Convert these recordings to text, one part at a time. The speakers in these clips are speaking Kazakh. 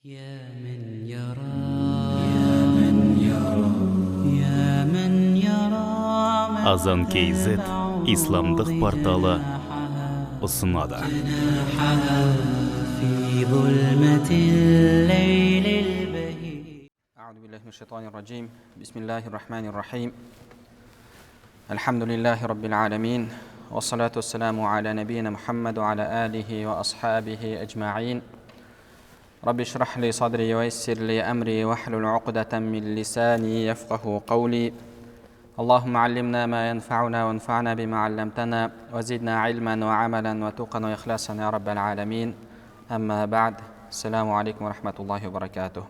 يا من يرى يا من يرى يا من يرى Азан KZ исламдық порталы ұсынады. في ظلمة الليل البهيج. أعوذ بالله من الشيطان الرجيم. بسم الله الرحمن الرحيم. الحمد لله رب العالمين، والصلاة والسلام على نبينا محمد وعلى آله وأصحابه أجمعين. رب اشرح لي صدري ويسر لي أمري واحلل عقدة من لساني يفقه قولي. اللهم علمنا ما ينفعنا وانفعنا بما علمتنا وزدنا علما وعملا وتقا وإخلاصا يا رب العالمين. أما بعد، السلام عليكم ورحمة الله وبركاته.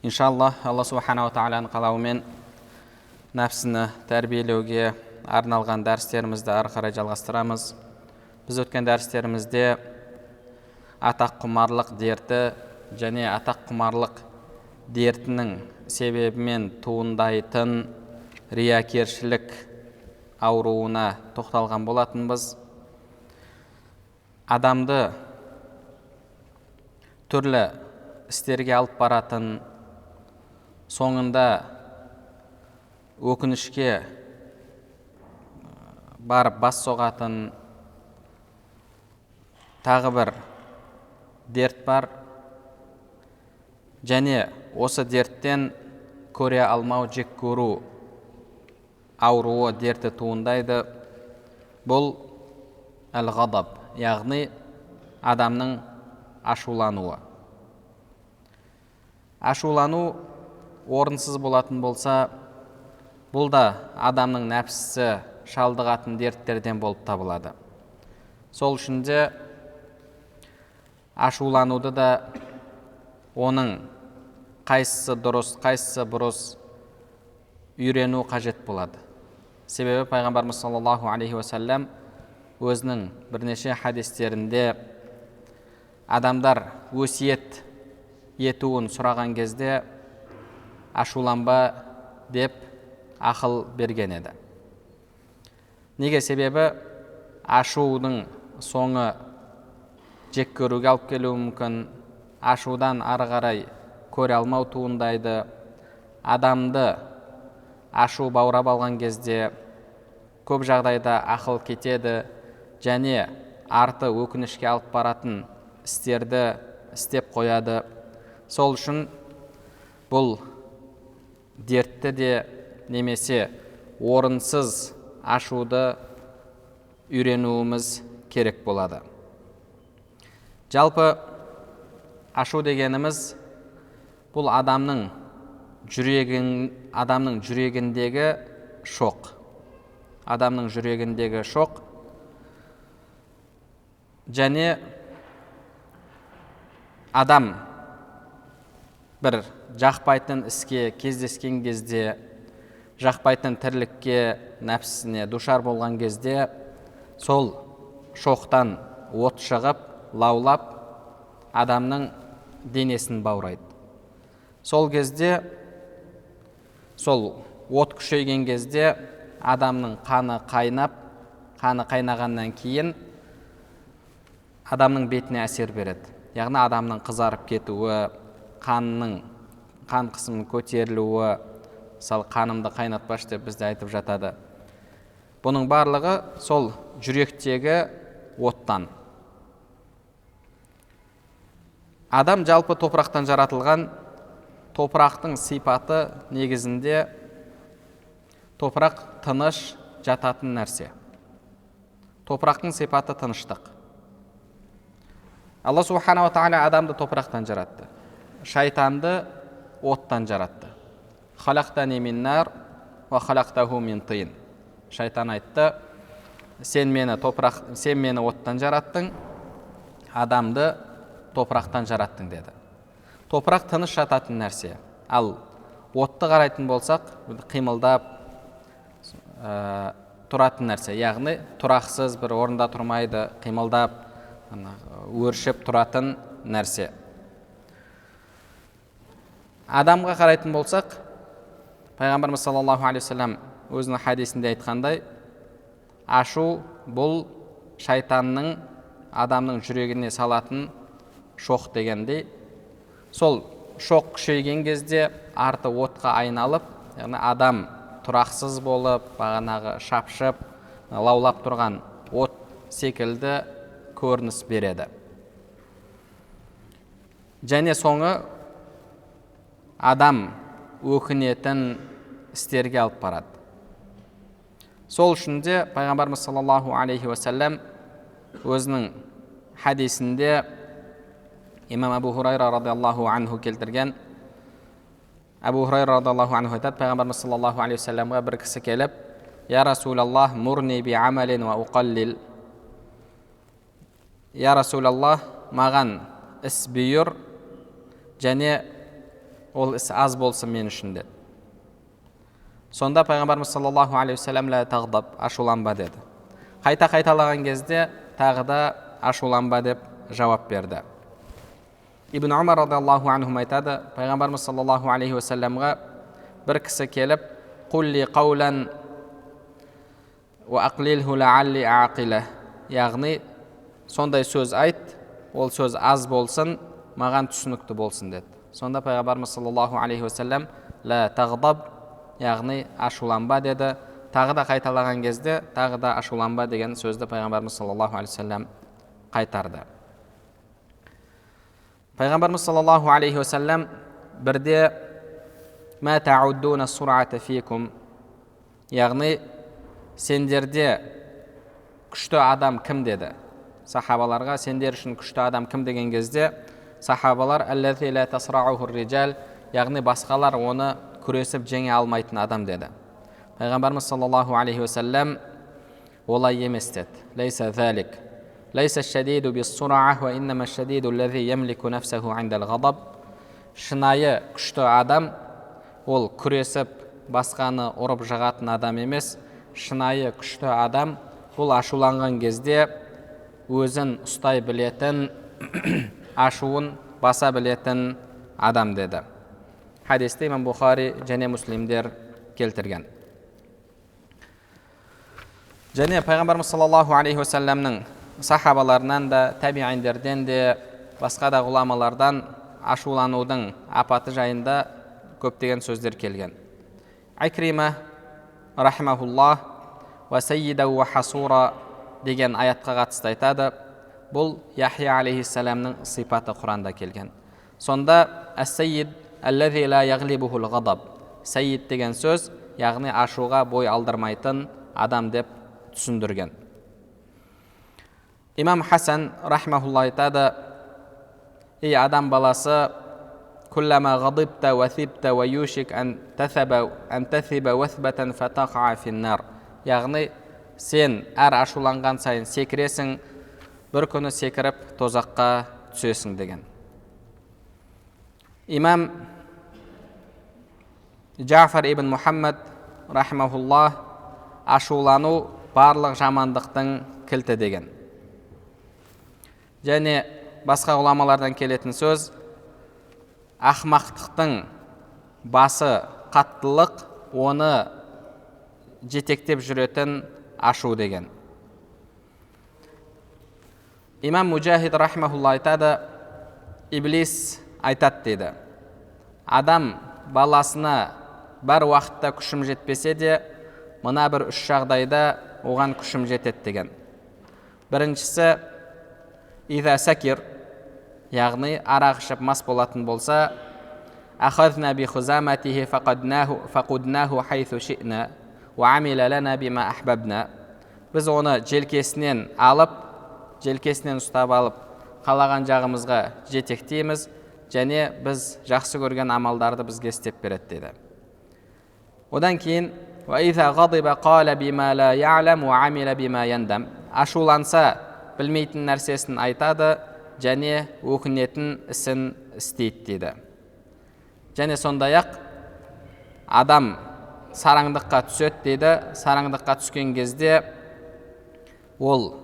Иншаллах, Алла Субханала Тағаланың қалауымен нәпсіні тәрбиелеуге арналған дәрістерімізді ары қарай жалғастырамыз. Біз өткен дәрістерімізде атақ құмарлық дерті және атақ құмарлық дертінің себебімен туындайтын риякершілік ауруына тоқталған болатынбыз. Адамды түрлі істерге алып баратын, соңында өкінішке барып бас соғатын тағы бір дерт бар, және осы дерттен көре алмау, жек көру ауруы дерті туындайды. Бұл әл-ғадаб, яғни адамның ашулануы. Ашулану орынсыз болатын болса, бұл да адамның нәпсісі шалдығатын дерттерден болып табылады. Сол үшін де ашулануды да оның қайсысы дұрыс, қайсысы бұрыс үйрену қажет болады. Себебі пайғамбарымыз саллаллаху алейхи уассалам өзінің бірнеше хадистерінде адамдар өсиет етуін сұраған кезде ашуланба деп ақыл берген еді. Неге? Себебі ашудың соңы жек көруге алып келуі мүмкін, ашудан ары қарай көре алмау туындайды. Адамды ашу баурап алған кезде көп жағдайда ақыл кетеді және арты өкінішке алып баратын істерді істеп қояды. Сол үшін бұл дертті де немесе орынсыз ашуды үйренуіміз керек болады. Жалпы ашу дегеніміз бұл адамның жүрегіндегі шоқ. Адамның жүрегіндегі шоқ және адам бір жақпайтын іске кездескен кезде, жақпайтын тірлікке, нәпсісіне душар болған кезде сол шоқтан от шығып, лаулап адамның денесін баурайды. Сол кезде, сол от күшейген кезде адамның қаны қайнағаннан кейін адамның бетіне әсер береді. Яғни адамның қызарып кетуі, қан қысымының көтерілуі, мысалы қанымды қайнатпашы деп бізде айтып жатады. Бұның барлығы сол жүректегі оттан. Адам жалпы топырақтан жаратылған. Топырақтың сипаты негізінде топырақ тыныш жататын нәрсе. Топырақтың сипаты тыныштық. Алла Субханала Тағала адамды топырақтан жаратты, шайтанды оттан жаратты. Халақтани мин нар ва халақтаху мин тин. Шайтан айтты: сен мені оттан жараттың, адамды топырақтан жараттың деді. Топырақ тыныш жататын нәрсе. Ал отты қарайтын болсақ, қимылдап тұратын нәрсе. Яғни тұрақсыз бір орында тұрмайды, қимылдап, өршіп тұратын нәрсе. Адамға қарайтын болсақ, пайғамбарымыз саллаллаху алейхи уассалам өзінің хадисінде айтқандай, ашу бұл шайтанның адамның жүрегіне салатын шоқ дегендей, сол шоқ күшейген кезде арты отқа айналып, яғни адам тұрақсыз болып, бағанағы шапшып, лаулап тұрған от секілді көрініс береді. Және соңы адам өкінетін істерге алып барады. Сол үшін де пайғамбарымыз саллаллаху алейхи уассалам өзінің хадисінде имам Абу Хурайра радиаллаху анху келтірген. Абу Хурайра радиаллаху анху айтады, пайғамбарымыз саллаллаху алейхи уассаламға бір кісі келіп: «Я Расулаллах, мурни би амалин ва уқаллил». Я Расулаллах, маған іс бұйыр, және ол іс аз болсын мен үшін деді. Сонда пайғамбарымыз саллаллаху алейхи уассалам ла тағдаб, ашуланба деді. Қайталаған кезде тағы да ашуланба деп жауап берді. Ибн Умар радиаллаху анху айтады, пайғамбарымыз саллаллаху алейхи уассаламға бір кісі келіп: «Қулли қаулан ва ақлилху лаалли ақила». Яғни сондай сөз айт, ол сөз аз болсын, маған түсінікті болсын деді. Сонда пайғамбарымыз саллаллаху алейхи уассалам ла тағдаб, яғни ашуланба деді. Тағы да қайталаған кезде тағы да ашуланба деген сөзді пайғамбарымыз саллаллаху алейхи уассалам қайтарды. Пайғамбарымыз саллаллаху алейхи уассалам бірде «Ма тауддуна сурата фикум», яғни сендерде күшті адам кім деді. Сахабаларға сендер үшін күшті адам кім деген кезде сахабалар «Аллази ла тасрауху риджал», яғни басқалар оны күресіп жеңе алмайтын адам деді. Пайғамбарымыз саллаллаху алейхи уассалам олай емес деді. «Лейса залик. Лейса шадиду бис сура'a ва иннама шадиду аллази ямлику нафсаху индал ғадаб». Шынайы күшті адам ол күресіп басқаны ұрып жығатын адам емес. Шынайы күшті адам ол ашуланған кезде өзін ұстай білетін, ашуын баса білетін адам деді. Хадисте имам Бухари және Муслимдер келтірген. Және пайғамбарымыз саллаллаху алейхи уассаламның сахабаларынан да, табииндерден де, басқа да ғұламалардан ашуланудың апаты жайында көптеген сөздер келген. Икрима рахимахуллах ва саййида ва хасура деген аятқа қатысты айтады. Бұл Яхия алейхиссаламның сипаты Құранда келген. Сонда ас-саййид аллази ла яглибухул ғадаб. Саййид деген сөз, яғни ашуға бой алдырмайтын адам деп түсіндірген. Имам Хасан рахимахуллах айтады: «Ей адам баласы, куллама ғадибта ва сибта ва юшик ан тасиба васбатан фатақа финнар». Яғни сен әр ашуланған сайын секіресің, бір күні секіріп тозаққа түсесің деген. Имам Джафар ибн Мухаммад рахимахуллах ашулану барлық жамандықтың кілті деген. Және басқа ғұламалардан келетін сөз, ақмақтықтың басы қаттылық, оны жетектеп жүретін ашу деген. Имам Муджахид рахимахуллах айтады: «Иблис айтады дейді, адам баласына бар уақытта күшім жетпесе де, мына бір үш жағдайда оған күшім жетеді деген. Біріншісі, иза сакир, яғни арақ ішіп мас болатын болса, ахазна би хузаматихи фақуднаху хайсу ши'на ва амила лана бима ахбабна». Біз оны желкесінен ұстап алып, қалаған жағымызға жетектейміз, және біз жақсы көрген амалдарды бізге істеп береді деді. Одан кейін وَإِذَا غَضِبَ قَالَ بِمَا لَا يَعْلَمُ وَعَمِلَ بِمَا يَنْدَمُ. Ашуланса білмейтін нәрсесін айтады, және өкінетін ісін істейді дейді. Және сондай-ақ адам сараңдыққа түседі дейді. Сараңдыққа түскен кезде ол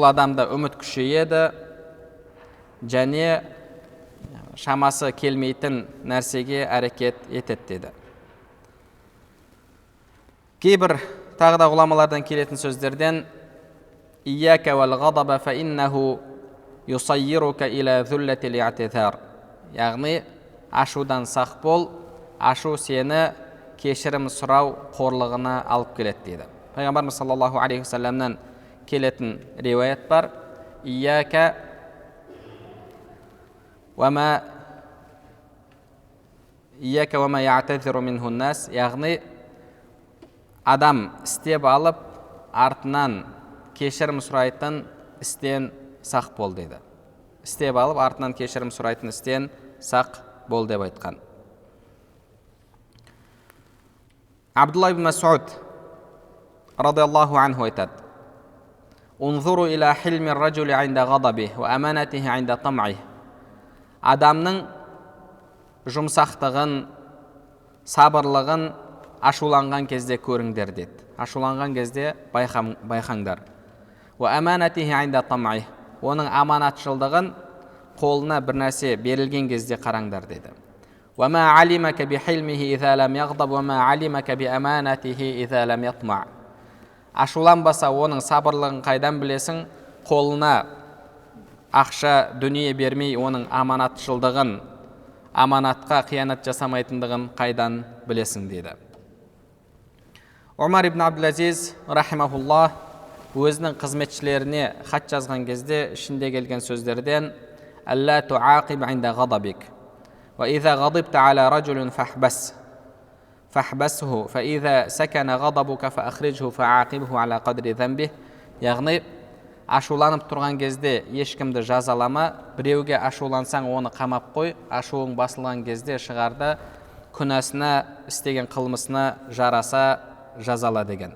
адамда үміт күшейеді, және шамасы келмейтін нәрсеге әрекет етеді дейді. Кейбір тағы да ғұламалардан келетін сөздерден: «Ияка вал ғадаба фа иннаху юсаййирука иля зуллатил иътизар. Яғни ашудан сақ бол, ашу сені кешірім сұрау қорлығына алып келеді дейді. Пайғамбарымыз саллаллаху алейхи вассаламнан келетін риуаят бар. Ияка вама яътазиру минху нас, яғни адам істеп алып артынан кешірім сұрайтын істен сақ бол дейді. Істеп алып артынан кешірім сұрайтын істен сақ бол деп айтқан. Абдулла ибн Мас'уд радиаллаху анху айтады: «Унзуру иля хилмир раджули инда ғадабих ва аманатихи инда там'их». Адамның жұмсақтығын, сабырлығын ашуланған кезде көріңдер деді. Ашуланған кезде байқаңдар. Ва аманатихи инда там'их. Оның аманатшылдығын қолына бір нәрсе берілген кезде қараңдар деді. Ва ма алимака би хилмихи иза лам яғдаб ва ма алимака би аманатихи иза лам ятма'. Ашуланбаса оның сабырлығын қайдан білесің? Қолына ақша, дүние бермей оның аманатшылдығын, аманатқа қиянат жасамайтындығын қайдан білесің дейді. Умар ибн Абдул-Азиз рахимахуллах өзінің қызметшілеріне хат жазған кезде ішінде келген сөздерден: «Алла туақиб инда ғадабик, ва иза ғадибта аля раджулин фахбасху, фа иза сакана ғадабука фа ахриджху фа ақибху аля қадри замбих». Яғни ашуланып тұрған кезде ешкімді жазалама, біреуге ашулансаң оны қамап қой, ашуың басылған кезде шығарда күнәсіне, істеген қылмысына жараса жазала деген.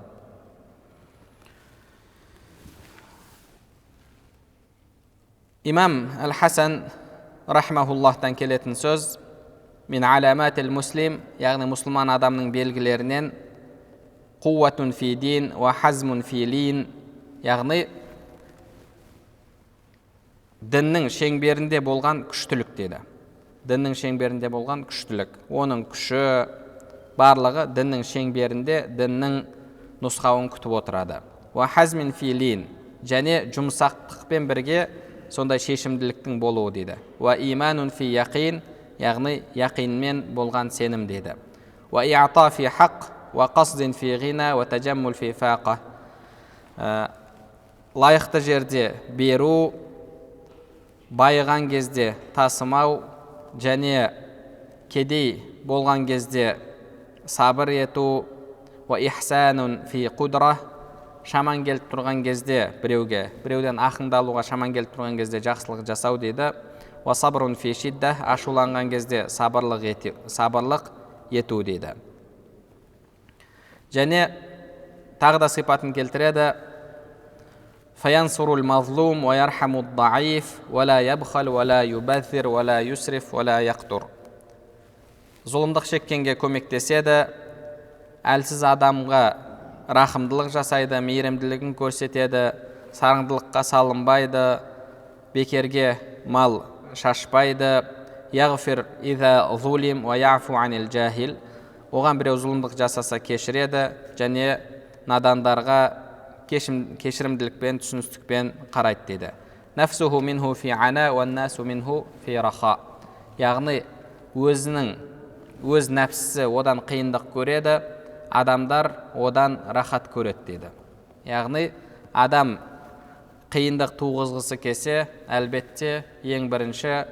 Имам Әл-Хасан рахимахуллахтан келетін сөз: «Мин аламатил муслим», яғни мұсылман адамның белгілерінен қуатун фи дин ва хазмун фи лин, яғни діннің шеңберінде болған күштілік деді. Діннің шеңберінде болған күштілік. Оның күші барлығы діннің шеңберінде, діннің нұсқауын күтіп отырады. Ва хазмин фи лин, және жұмсақтықпен бірге сондай шешімділіктің болуы дейді. Ва иманун фи яқин, яғни яқинмен болған сенім дейді. Ва иъта фи хақ, ва қасдин фи ғина, ва тажаммул фи фақа. Лайықты жерде беру, байыған кезде тасымау, және кедей болған кезде сабыр ету. Ва ихсанун фи қудра, шаман келіп тұрған кезде біреуден ақыңды алуға шаман келіп тұрған кезде жақсылық жасау дейді. Ва сабрун фи шидда, ашуланған кезде сабырлық ету дейді. Және тағы да сипатын келтіреді: фаянсурул мазлум ва ярхамуд даиф ва ла ябхал ва ла юбаззир ва ла юсриф ва ла яқтур. Зұлымдық шеккенге көмектеседі, әлсіз адамға рахымдылық жасайды, мейірімділігін көрсетеді, сараңдылыққа салынбайды, бекерге мал шашпайды. Яғфир иза зулим ва яфу анил жахил. Оған біреу зұлымдық жасаса кешіреді, және надандарға кешірімділікпен, түсіністікпен қарайды дейді. Нафсуху минху фи ана ва насу минху фи раха. Яғни өз нәпсісі одан қиындық көреді, адамдар одан рахат көреді дейді. Яғни адам қиындық туғызғысы келсе, әлбетте ең бірінші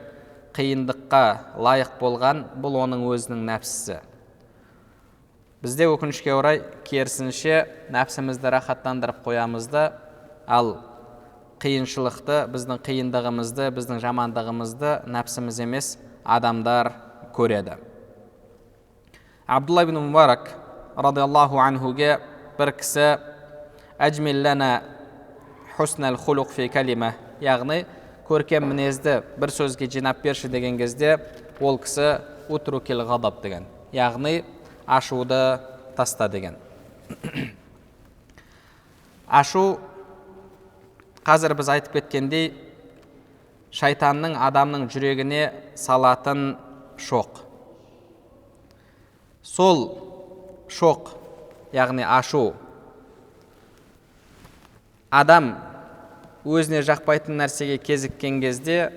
қиындыққа лайық болған бұл оның өзінің нәпсісі. Бізде өкінішке орай керісінше нәпсімізді рахаттандырып қоямызды, ал қиыншылықты, біздің қиындығымызды, біздің жамандығымызды нәпсіміз емес адамдар көреді. Абдулла ибн Мубарак радиаллаху анхуге бір кісі: «Әджмил лана хуснал хулуқ фи калима», яғни көркем мінезді бір сөзге жинап берші деген кезде, ол кісі утрукил ғадаб деген, яғни ашуды таста деген. Ашу, қазір біз айтып кеткендей, шайтанның адамның жүрегіне салатын шоқ. Сол шоқ, яғни ашу, адам өзіне жақпайтын нәрсеге кезіккен кезде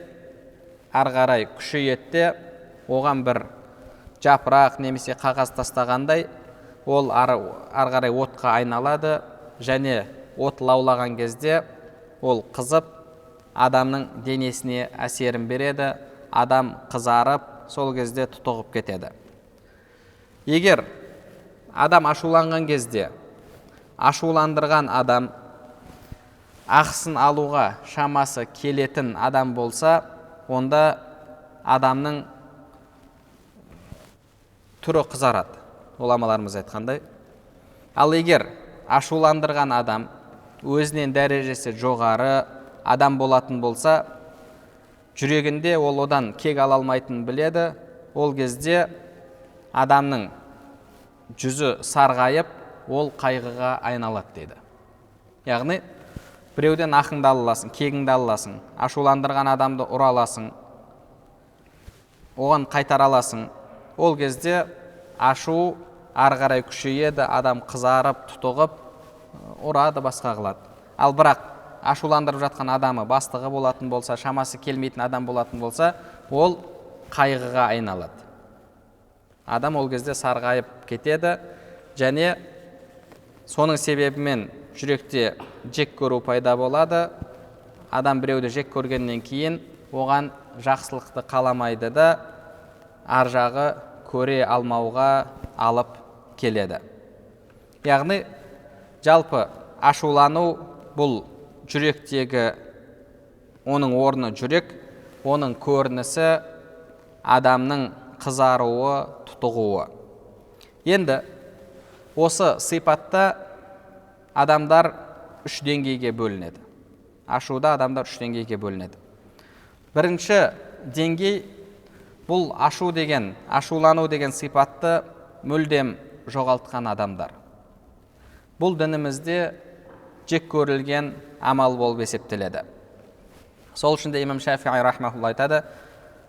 ары қарай күшейеді де оған бір жапырақ немесе қағаз тастағандай ол ары қарай отқа айналады, және от лаулаған кезде ол қызып адамның денесіне әсерін береді, адам қызарып сол кезде тұтығып кетеді. Егер адам ашуланған кезде ашуландырған адам ақысын алуға шамасы келетін адам болса, онда адамның түрі қызарады, ғұламаларымыз айтқандай. Ал егер ашуландырған адам өзінен дәрежесі жоғары адам болатын болса, жүрегінде ол одан кек ала алмайтынын біледі, ол кезде адамның жүзі сарғайып, ол қайғыға айналады дейді. Яғни біреуден ақыңды аласың, кегіңді аласың, ашуландырған адамды ұра аласың, оған қайтара аласың. Ол кезде ашу ары қарай күшейеді, адам қызарып, тұтығып, ұрады, басқа қылады. Ал бірақ ашуландырып жатқан адамы бастығы болатын болса, шамасы келмейтін адам болатын болса, ол қайғыға айналады. Адам ол кезде сарғайып кетеді, және соның себебімен жүректе жек көру пайда болады. Адам біреуді жек көргеннен кейін оған жақсылықты қаламайды да, ар жағы көре алмауға алып келеді. Яғни жалпы ашулану бұл жүректегі, оның орны жүрек, оның көрінісі адамның қызаруы, тұтығуы. Енді осы сипатта адамдар үш деңгейге бөлінеді. Ашуда адамдар үш деңгейге бөлінеді. Бірінші деңгей бұл ашулану деген сипатты мүлдем жоғалтқан адамдар. Бұл дінімізде жек көрілген амал болып есептеледі. Сол үшін де имам Шафиғи рахмаһуллаһ айтады: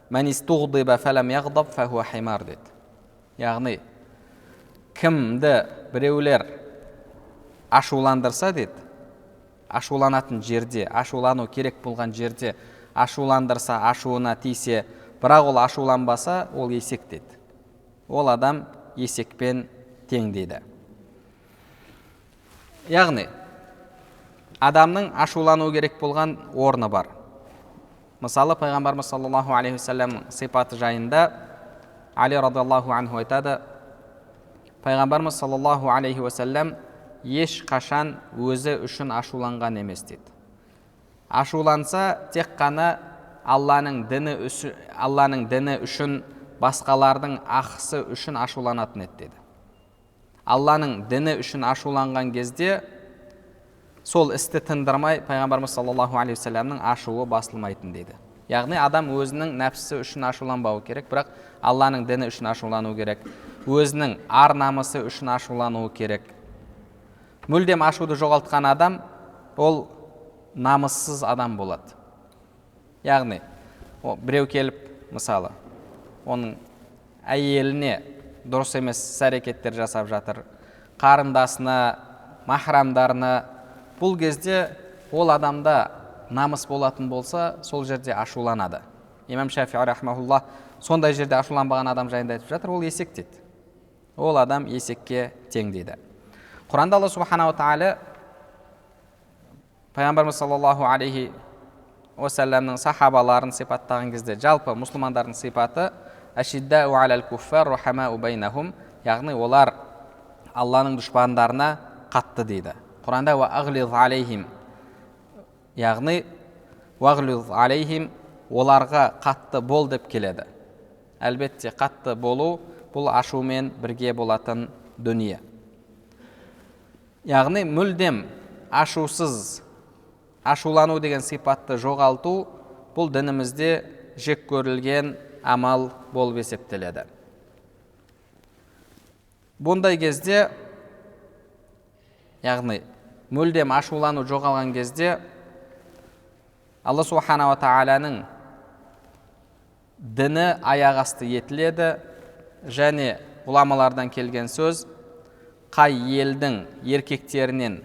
"Ман истуғдиба фалам яғдаб фахуа химар" дейді. Яғни кімді біреулер ашуландырса дейді, ашуланатын жерде, ашулану керек болған жерде ашуландырса, ашуына тисе, бірақ ол ашуланбаса, ол есек дейді. Ол адам есекпен тең дейді. Яғни адамның ашулану керек болған орны бар. Мысалы, пайғамбарымыз саллаллаху алейхи уассаламның сипаты жайында Али радиаллаху анху айтады: пайғамбарымыз саллаллаху алейхи уассалам еш қашан өзі үшін ашуланған емес дейді. Ашуланса тек қана Алланың діні үшін, басқалардың ақысы үшін ашуланатын еді дейді. Алланың діні үшін ашуланған кезде сол істі тындырмай пайғамбарымыз саллаллаху алейхи уассаламның ашуы басылмайтын дейді. Яғни адам өзінің нәпсісі үшін ашуланбауы керек, бірақ Алланың діні үшін ашулану керек, өзінің ар намысы үшін ашулануы керек. Мүлдем ашуды жоғалтқан адам ол намыссыз адам болады. Яғни біреу келіп, мысалы, оның әйеліне дұрыс емес іс-әрекеттер жасап жатыр, қарындасына, махрамдарына. Бұл кезде ол адамда намыс болатын болса, сол жерде ашуланады. Имам Шафиғи рахмаһуллаһ сондай жерде ашуланбаған адам жайында айтып жатыр, ол есек дейді. Ол адам есекке тең дейді. Құранда Алла субханаху тағала пайғамбарымыз саллаллаху алейхи уассаламның сахабаларын сипаттаған кезде жалпы мұсылмандардың сипаты ашиддау алал куффар рухамау байнахум, яғни олар Алланың дұшпандарына қатты дейді. Құранда ва агhlid алейхим, яғни вағлид алейхим, оларға қатты бол деп келеді. Әлбетте қатты болу бұл ашумен бірге болатын дүние. Яғни мүлдем ашусыз, ашулану деген сипатты жоғалту бұл дінімізде жек көрілген амал болып есептеледі. Бұндай кезде, яғни мүлдем ашулану жоғалған кезде Алла субханаху тағаланың діні аяқ асты етіледі, және ғұламалардан келген сөз, қай елдің еркектерінен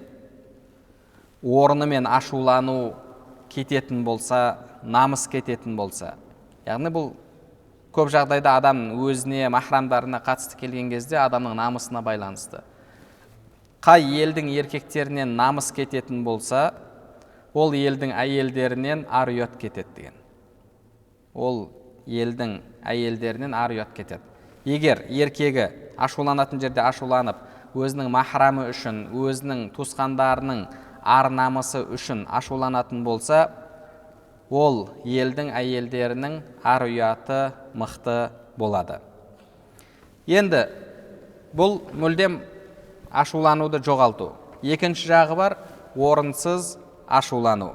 орнымен ашулану кететін болса, намыс кететін болса, яғни бұл көп жағдайда адамның өзіне, махрамдарына қатысты келген кезде адамның намысына байланысты. Қай елдің еркектерінен намыс кететін болса, ол елдің әйелдерінен ар ұят кетеді деген. Ол елдің әйелдерінен ар ұят кетеді. Егер еркегі ашуланатын жерде ашуланып, өзінің махрамы үшін, өзінің туысқандарының ар намысы үшін ашуланатын болса, ол елдің әйелдерінің ар ұяты мықты болады. Енді бұл мүлдем ашулануды жоғалту. Екінші жағы бар, орынсыз ашулану.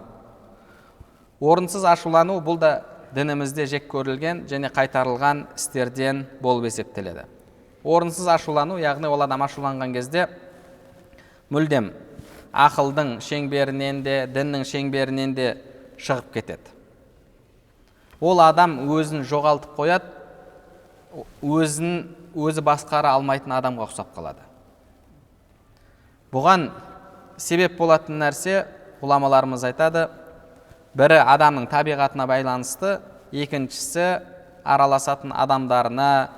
Орынсыз ашулану бұл да дінімізде жек көрілген және қайтарылған істерден болып есептеледі. Орынсыз ашулану, яғни ол адам ашуланған кезде мүлдем ақылдың шеңберінен де, діннің шеңберінен де шығып кетеді. Ол адам өзін жоғалтып қояды, өзі басқара алмайтын адамға ұқсап қалады. Бұған себеп болатын нәрсе, ғұламаларымыз айтады, бірі адамның табиғатына байланысты, екіншісі араласатын адамдарына,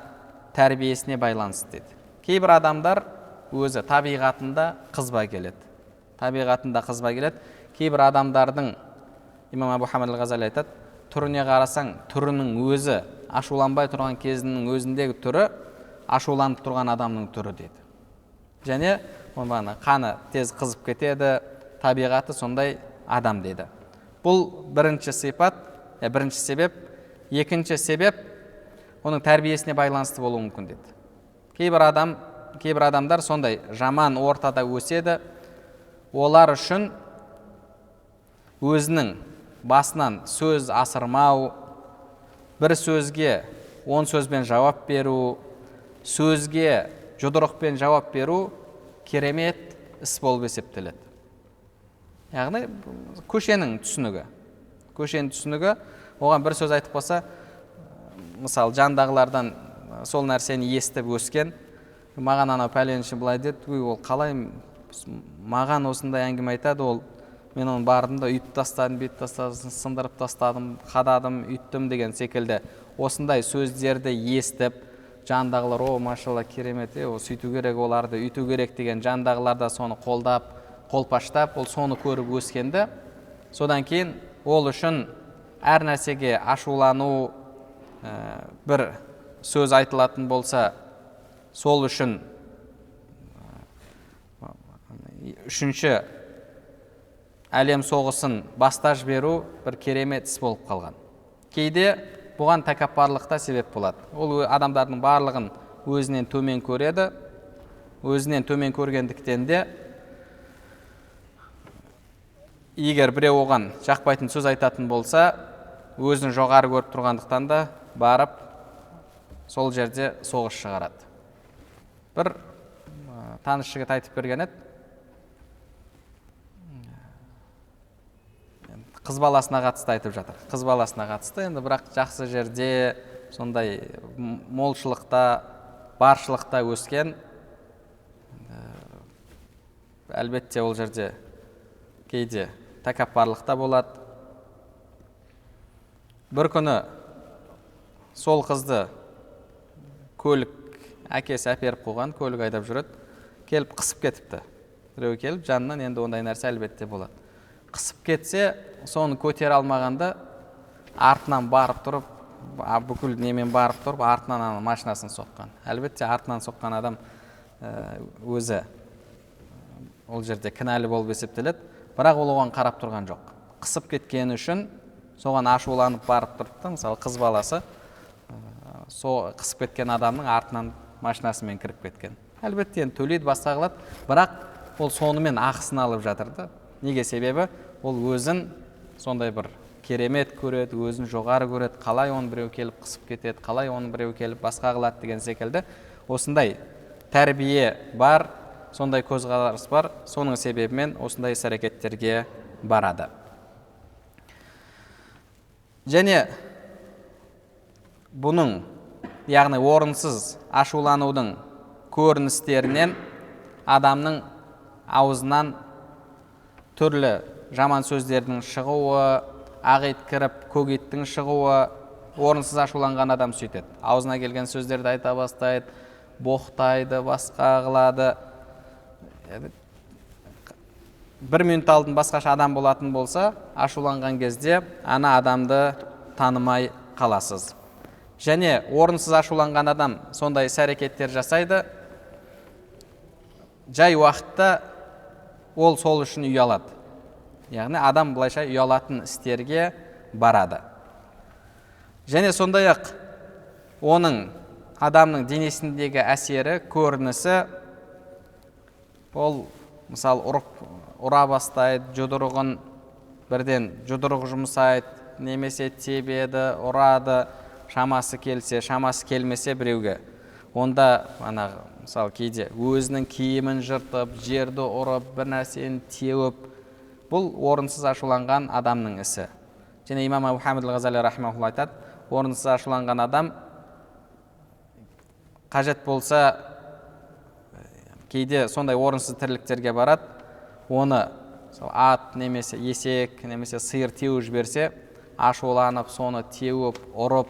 тәрбиесіне байланысты дейді. Кейбір адамдар өзі табиғатында қызба келеді. Кейбір адамдардың, имам Абу Хамид ал-Ғазали айтады, түріне қарасаң, түрінің өзі, ашуланбай тұрған кезінің өзіндегі түрі, ашуланып тұрған адамның түрі дейді. Және қаны тез қызып кетеді, табиғаты сондай адам дейді. Бұл бірінші сипат, бірінші себеп. Екінші себеп, оның тәрбиесіне байланысты болуы мүмкін дейді. Кейбір адамдар сондай жаман ортада өседі, олар үшін өзінің басынан сөз асырмау, бір сөзге 10 сөзбен жауап беру, сөзге жұдырықпен жауап беру керемет іс болып есептеледі. Яғни көшенің түсінігі, оған бір сөз айтып қалса, мысалы жандағылардан сол нәрсені естіп өскен, маған анау пәленші былай деді, ол қалай маған осындай әңгіме айтады, ол мен оны бардым да үйтіп тастадым, бүйтіп тастадым, сындырып тастадым, қададым, үйттім деген секілді осындай сөздерді естіп, жандағылар, о, машалла, керемет, о, сөйту керек, оларды үйту керек деген жандағылар да соны қолдап, қолпаштап, ол соны көріп өскенді. Содан кейін ол үшін әр нәрсеге ашулану, бір сөз айтылатын болса, сол үшін үшінші әлем соғысын бастаж беру бір керемет іс болып қалған. Кейде бұған тәкаппарлықта себеп болады. Ол адамдардың барлығын өзінен төмен көреді. Өзінен төмен көргендіктен де егер біреу оған жақпайтын сөз айтатын болса, өзін жоғары көріп тұрғандықтан да барып сол жерде соғыс шығарады. Бір таныс жігіт айтып берген еді, қыз баласына қатысты айтып жатыр. Қыз баласына қатысты, енді бірақ жақсы жерде, сондай молшылықта, баршылықта өскен. Әлбетте ол жерде кейде тәкаппарлықта болады. Бір күні сол қызды көлік әкесі әперіп қойған, көлік айдап жүреді, келіп қысып кетіпті. Біреу келіп жанынан, енді ондай нәрсе әлбетте болады. Қысып кетсе, соны көтер алмағанда артынан барып тұрып, бүкіл немен барып тұрып, артынан машинасын соққан. Әлбетте артынан соққан адам өзі ол жерде кінәлі болып есептеледі, бірақ ол оған қарап тұрған жоқ. Қысып кеткені үшін соған ашуланып барып тұрыпты. Мысалы, қыз баласы қысып кеткен адамның артынан машинасымен кіріп кеткен. Әлбетте төлейді, басқа қылады, бірақ ол сонымен ақысын алып жатырды. Неге? Себебі ол өзін сондай бір керемет көреді, өзін жоғары көреді, қалай оны біреу келіп қысып кетеді, қалай оны біреу келіп басқа қылады деген секілді. Осындай тәрбие бар, сондай көзқарас бар, соның себебімен осындай іс-әрекеттерге барады. Және бұның, яғни орынсыз ашуланудың көріністерінен адамның аузынан түрлі жаман сөздердің шығуы, ақ ит кіріп көк иттің шығуы, орынсыз ашуланған адам сөйтеді. Аузына келген сөздерді айта бастайды, боқтайды, басқа қылады. Бір минут алдын басқаша адам болатын болса, ашуланған кезде ана адамды танымай қаласыз. Және орынсыз ашуланған адам сондай іс-әрекеттер жасайды. Жай уақытта ол сол үшін ұялады. Яғни адам былайша ұялатын істерге барады. Және сондай-ақ оның адамның денесіндегі әсері, көрінісі, ол мысалы ұра бастайды, жұдырығын бірден жұдырық жұмсайды, немесе тебеді, ұрады, шамасы келсе, шамасы келмесе біреуге. Онда мысалы кейде өзінің киімін жыртып, жерді ұрып, бір нәрсені теуіп, бұл орынсыз ашуланған адамның ісі. Және имам Мухаммед Ғазали рахимахулла айтады, орынсыз ашуланған адам қажет болса кейде сондай орынсыз тірліктерге барады, оны ат немесе есек немесе сиыр теуіп жіберсе, ашуланып, соны теуіп, ұрып,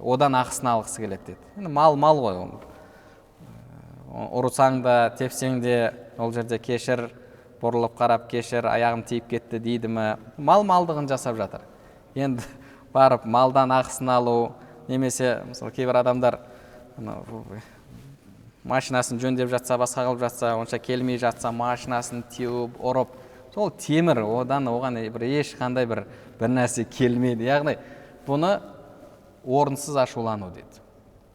одан ақысын алғысы келеді деді. Мал ғой. Ұрысаң да, тепсең де, ол жерде кешір, бұрылып қарап кешір, аяғым тиіп кетті дейді ме? Малдығын жасап жатыр. Енді барып малдан ақысын алу, немесе мысалы кейбір адамдар машинасын жөндеп жатса, басқа қылып жатса, онша келмей жатса, машинасын теуіп, ұрып, сол темір, оған ешқандай бір нәрсе келмейді. Яғни бұны орынсыз ашулану дейді.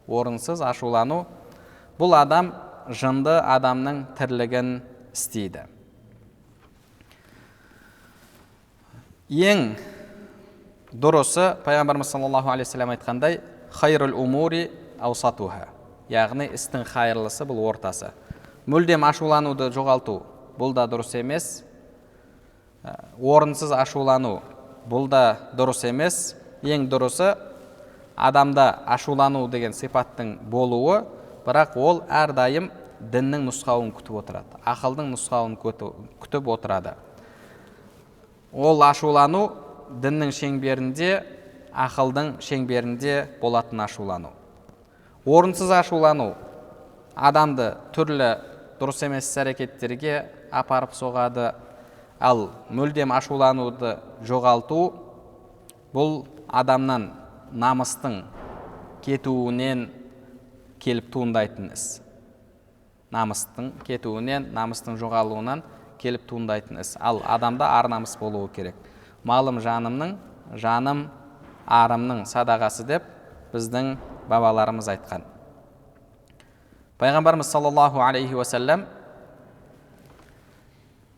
Орынсыз ашулану, бұл адам жынды адамның тірлігін істейді. Ең дұрысы, пайғамбарымыз саллаллаху алейхи вассалам айтқандай, хайрул умури аусатуха, яғни істің хайырлысы бұл ортасы. Мүлдем ашулануды жоғалту, бұл да дұрыс емес. Орынсыз ашулану, бұл да дұрыс емес. Ең дұрысы, адамда ашулану деген сипаттың болуы, бірақ ол әрдайым діннің нұсқауын күтіп отырады, ақылдың нұсқауын күтіп отырады. Ол ашулану діннің шеңберінде, ақылдың шеңберінде болатын ашулану. Орынсыз ашулану адамды түрлі дұрыс емес әрекеттерге апарып соғады. Ал мүлдем ашулануды жоғалту, бұл адамнан намыстың кетуінен келіп туындайтын іс. Намыстың кетуінен, намыстың жоғалуынан келіп туындайтын іс. Ал адамда ар намыс болуы керек. Малым жанымның, жаным арымның садағасы деп біздің бабаларымыз айтқан. Пайғамбарымыз саллаллаху алейхи уассалам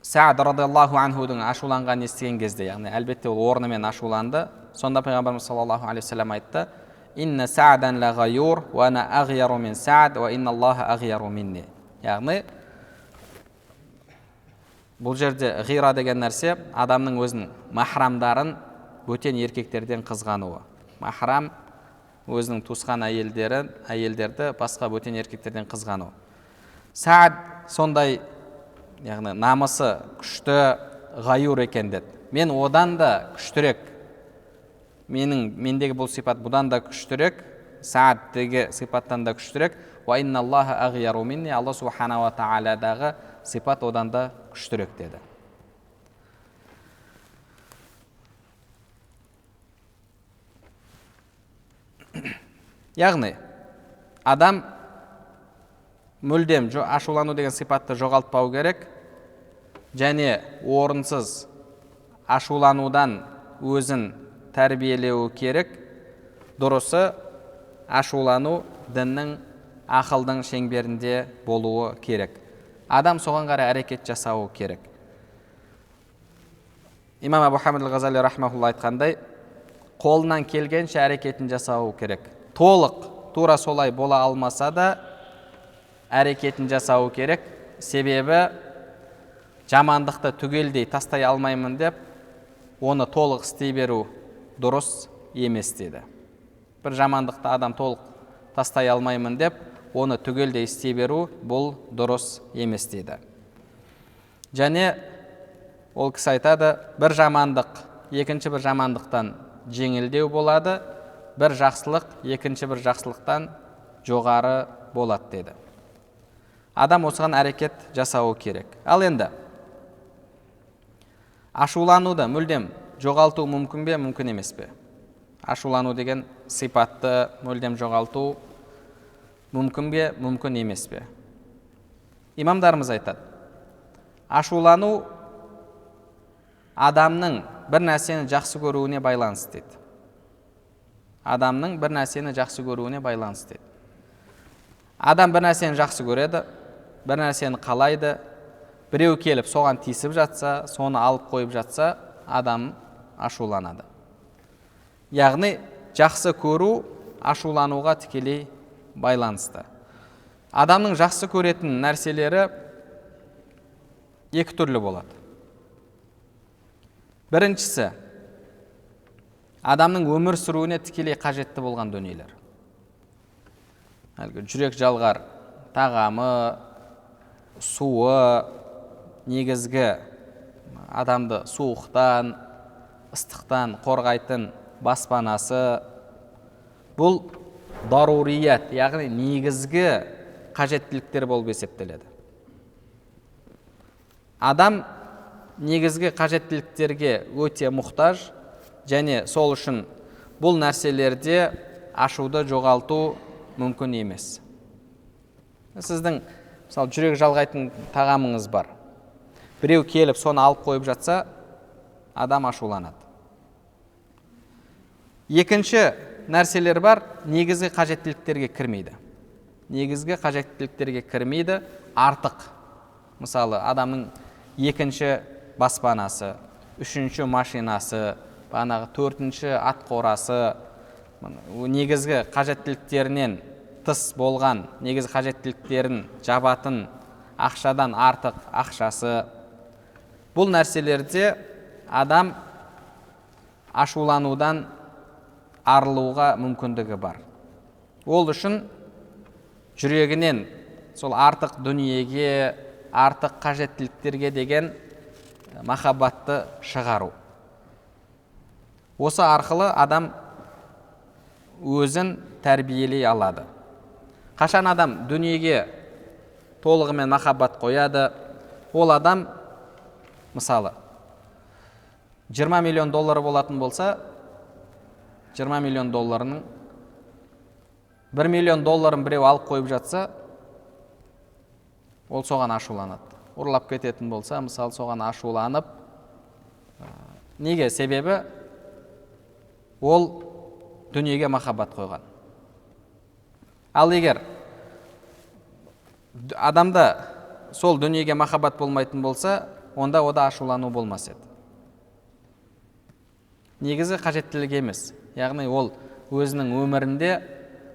Саад радиаллаху анхудың ашуланған естіген кезде, яғни әлбетте ол орнымен ашуланды. Сонда пайғамбарымыз саллаллаху алейхи уассалам айтты: "Инна Саадан ла гайюр, ва ана агйару мин Саад, ва инна Аллаха агйару минни." Яғни бұл жерде ғира деген нәрсе адамның өзінің махрамдарын бөтен еркектерден қызғануы. Махрам өзінің туысқан әйелдерді басқа бөтен еркектерден қызғану. Саад сондай, яғни намысы күшті, ғайур екен деді. Мен одан да күштірек, мендегі бұл сипат бұдан да күштірек, Саадтегі сипаттан да күштірек. Ва инна Аллаха агйару минни, Алла субхана ва тааладағы сипат одан да күштірек деді. Яғни адам мүлдем ашулану деген сипатты жоғалтпау керек, және орынсыз ашуланудан өзін тәрбиелеу керек. Дұрысы, ашулану діннің, ақылдың шеңберінде болуы керек. Адам соған қарай әрекет жасауы керек. Имам Абу Хамид Ғазали рахмахулла айтқандай, қолынан келгенше әрекетін жасауы керек. Толық, тура солай бола алмаса да әрекетін жасауы керек. Себебі жамандықты түгелдей тастай алмаймын деп, оны толық істей беру дұрыс емес деді. Бір жамандықты адам толық тастай алмаймын деп, оны түгелдей істей беру бұл дұрыс емес деді. Және ол кісі айтады, бір жамандық екінші бір жамандықтан жеңілдеу болады, бір жақсылық екінші бір жақсылықтан жоғары болады деді. Адам осыған әрекет жасауы керек. Ал енді ашулануды мүлдем жоғалту мүмкін бе, мүмкін емес пе? Ашулану деген сипатты мүлдем жоғалту мүмкін бе, мүмкін емес пе? Имамдарымыз айтады, ашулану адамның бір нәрсені жақсы көруіне байланысты дейді. Адамның бір нәрсені жақсы көруіне байланысты дейді. Адам бір нәрсені жақсы көреді, бір нәрсені қалайды, біреу келіп соған тиісіп жатса, соны алып қойып жатса, адам ашуланады. Яғни жақсы көру ашулануға тікелей байланысты. Адамның жақсы көретін нәрселері екі түрлі болады. Біріншісі, адамның өмір сүруіне тікелей қажетті болған дүниелер. Жүрек жалғар тағамы, суы, негізгі адамды суықтан, ыстықтан қорғайтын баспанасы, бұл дарурият, яғни негізгі қажеттіліктер болып есептеледі. Адам негізгі қажеттіліктерге өте мұқтаж, және сол үшін бұл нәрселерде ашуды жоғалту мүмкін емес. Сіздің мысалы жүрек жалғайтын тағамыңыз бар. Біреу келіп соны алып қойып жатса, адам ашуланады. Екінші нәрселер бар, негізгі қажеттіліктерге кірмейді. Негізгі қажеттіліктерге кірмейді, артық. Мысалы, адамның екінші баспанасы, үшінші машинасы, төртінші ат қорасы, негізгі қажеттіліктерінен тыс болған, негізгі қажеттіліктерін жабатын ақшадан артық ақшасы. Бұл нәрселерде адам ашуланудан арылуға мүмкіндігі бар. Ол үшін жүрегінен сол артық дүниеге, артық қажеттіліктерге деген махаббатты шығару. Осы арқылы адам өзін тәрбиелей алады. Қашан адам дүниеге толығымен махаббат қояды, ол адам, мысалы, 20 миллион доллары болатын болса, 20 миллион долларының 1 миллион долларын біреу алып қойып жатса, ол соған ашуланады. Ұрлап кететін болса, мысалы, соған ашуланып, неге? Себебі ол дүниеге махаббат қойған. Ал егер адамда сол дүниеге махаббат болмайтын болса, онда ода ашулану болмас еді. Негізі қажеттілік емес. Яғни ол өзінің өмірінде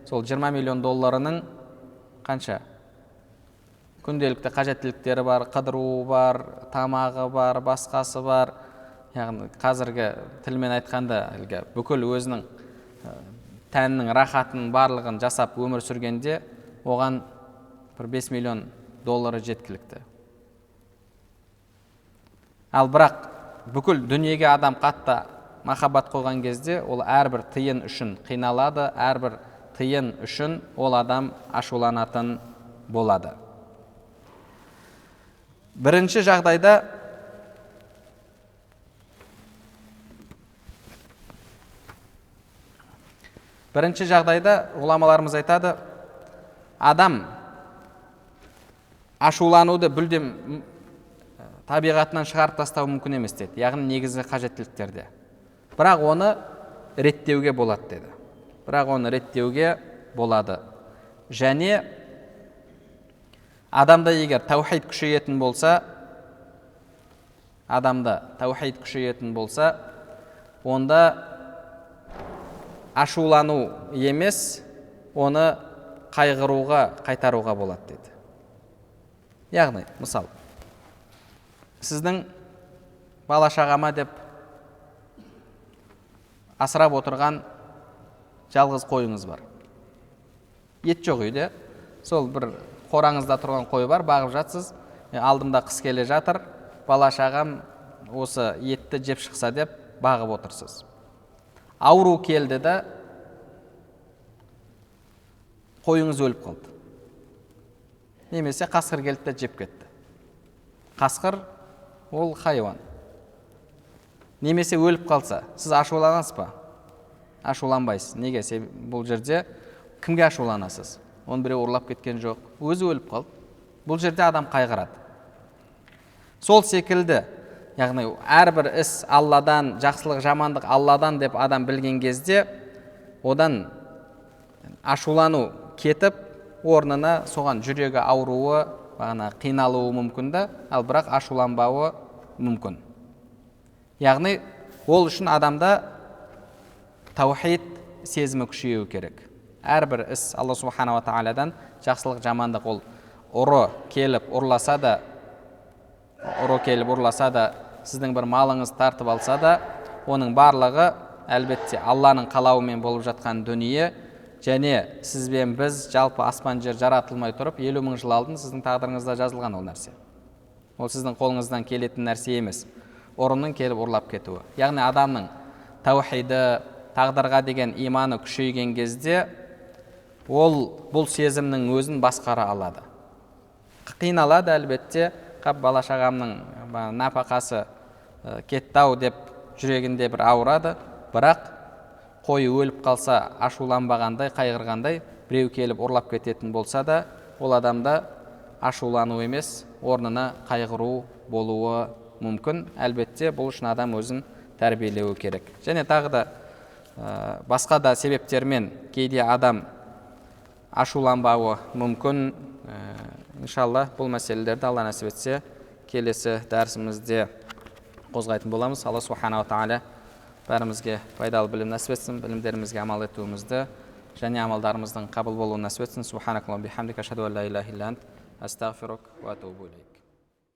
сол 20 миллион долларының қанша? Күнделікті қажеттіліктері бар, қыдыруы бар, тамағы бар, басқасы бар. Яғни қазіргі тілмен айтқанда бүкіл өзінің тәннің рахатын барлығын жасап өмір сүргенде оған 5 миллион доллары жеткілікті. Ал бірақ бүкіл дүниеге адам қатты махаббат қойған кезде ол әрбір тиын үшін қиналады, әрбір тиын үшін ол адам ашуланатын болады. Бірінші жағдайда ғұламаларымыз айтады, адам ашулануды бүлдем табиғатынан шығарып тастау мүмкін емес деді. Яғни негізгі қажеттіліктерде. Бірақ оны реттеуге болады деді. Және адамда егер таухид күшейетін болса, онда ашулану емес, оны қайғыруға, қайтаруға болады деді. Яғни, мысал, сіздің бала шағама деп асырап отырған жалғыз қойыңыз бар. Ет жоқ үйде, сол бір қораңызда тұрған қой бар, бағып жатсыз, алдымда қыс келе жатыр, бала шағам осы етті жеп шықса деп бағып отырсыз. Ауру келді да қойыңыз өліп қалды. Немесе қасқыр келді де жеп кетті. Қасқыр ол хайуан. Немесе өліп қалса, сіз ашуланасыз ба? Ашуланбайсыз. Неге? Бұл жерде кімге ашуланасыз? Оны біреу ұрлап кеткен жоқ, өзі өліп қалды. Бұл жерде адам қайғырады. Сол секілді, яғни әрбір іс Алладан, жақсылық, жамандық Алладан деп адам білген кезде, одан ашулану кетіп, орнына соған жүрегі ауруы, қиналуы мүмкін да, ал бірақ ашуланбауы мүмкін. Яғни ол үшін адамда таухид сезімі күшеюі керек. Әрбір іс Алла субханала тағаладан жақсылық, жамандық, ол ұры келіп ұрласа да, сіздің бір малыңыз тартып алса да, оның барлығы әлбетте Алланың қалауымен болып жатқан дүние, және сізбен біз жалпы аспан жер жаратылмай тұрып 50 мың жыл алдын сіздің тағдырыңызда жазылған ол нәрсе. Ол сіздің қолыңыздан келетін нәрсе емес. Ұрының келіп ұрлап кетуі. Яғни адамның таухиді, тағдырға деген иманы күшейген кезде ол бұл сезімнің өзін басқара алады. Қиналады әлбетте, бала шағамның нәпақасы кетті-ау деп жүрегінде бір ауырады, бірақ қойы өліп қалса ашуланбағандай, қайғырғандай, біреу келіп ұрлап кететін болса да, ол адамда ашулану емес, орнына қайғыру болуы мүмкін. Әлбетте бұл үшін адам өзін тәрбиелеуі керек. Және тағы да басқа да себептермен кейде адам ашуланбауы мүмкін. Иншалла бұл мәселелерді Алла нәсіп етсе келесі дәрісімізде қозғайтын боламыз. Алла субханала тағала бәрімізге пайдалы білім нәсіп етсін, білімдерімізге амал етуімізді және амалдарымыздың қабыл болуын нәсіп етсін. Субханакаллахумма бихамдика, ашһаду ан ла илаха илля ант, астағфирук ва атубу илейк.